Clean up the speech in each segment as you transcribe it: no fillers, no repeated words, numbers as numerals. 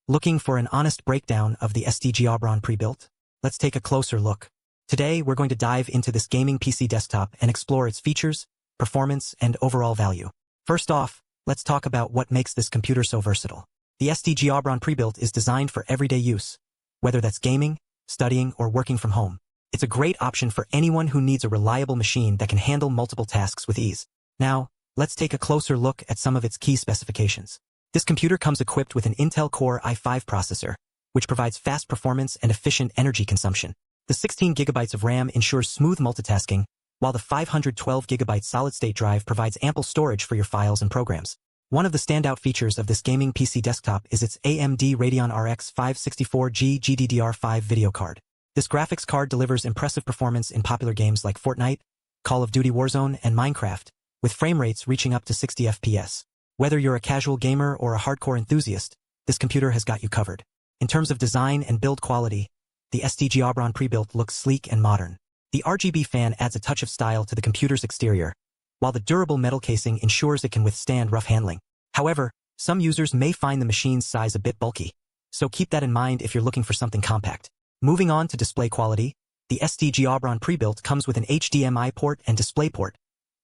Looking for an honest breakdown of the STGAubron Prebuilt? Let's take a closer look. Today, we're going to dive into this gaming PC desktop and explore its features, performance, and overall value. First off, let's talk about what makes this computer so versatile. The STGAubron Prebuilt is designed for everyday use, whether that's gaming, studying, or working from home. It's a great option for anyone who needs a reliable machine that can handle multiple tasks with ease. Now, let's take a closer look at some of its key specifications. This computer comes equipped with an Intel Core i5 processor, which provides fast performance and efficient energy consumption. The 16 GB of RAM ensures smooth multitasking, while the 512 GB solid-state drive provides ample storage for your files and programs. One of the standout features of this gaming PC desktop is its AMD Radeon RX 564G GDDR5 video card. This graphics card delivers impressive performance in popular games like Fortnite, Call of Duty Warzone, and Minecraft, with frame rates reaching up to 60 FPS. Whether you're a casual gamer or a hardcore enthusiast, this computer has got you covered. In terms of design and build quality, the STGAubron Prebuilt looks sleek and modern. The RGB fan adds a touch of style to the computer's exterior, while the durable metal casing ensures it can withstand rough handling. However, some users may find the machine's size a bit bulky, so keep that in mind if you're looking for something compact. Moving on to display quality, the STGAubron Prebuilt comes with an HDMI port and DisplayPort,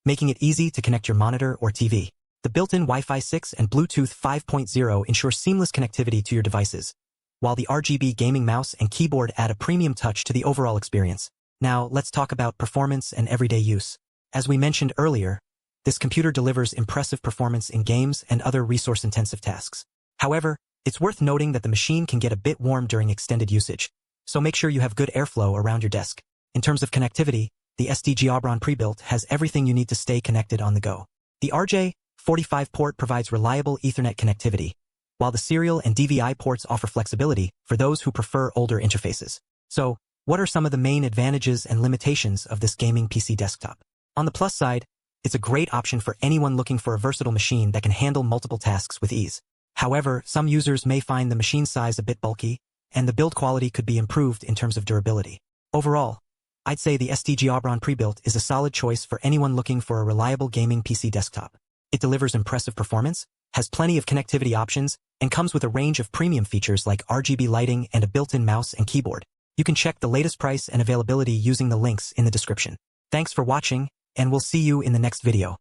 making it easy to connect your monitor or TV. The built-in Wi-Fi 6 and Bluetooth 5.0 ensure seamless connectivity to your devices, while the RGB gaming mouse and keyboard add a premium touch to the overall experience. Now, let's talk about performance and everyday use. As we mentioned earlier, this computer delivers impressive performance in games and other resource-intensive tasks. However, it's worth noting that the machine can get a bit warm during extended usage, so make sure you have good airflow around your desk. In terms of connectivity, the STGAubron Prebuilt has everything you need to stay connected on the go. The RJ45 port provides reliable Ethernet connectivity, while the serial and DVI ports offer flexibility for those who prefer older interfaces. So, what are some of the main advantages and limitations of this gaming PC desktop? On the plus side, it's a great option for anyone looking for a versatile machine that can handle multiple tasks with ease. However, some users may find the machine size a bit bulky, and the build quality could be improved in terms of durability. Overall, I'd say the STGAubron Prebuilt is a solid choice for anyone looking for a reliable gaming PC desktop. It delivers impressive performance, has plenty of connectivity options, and comes with a range of premium features like RGB lighting and a built-in mouse and keyboard. You can check the latest price and availability using the links in the description. Thanks for watching, and we'll see you in the next video.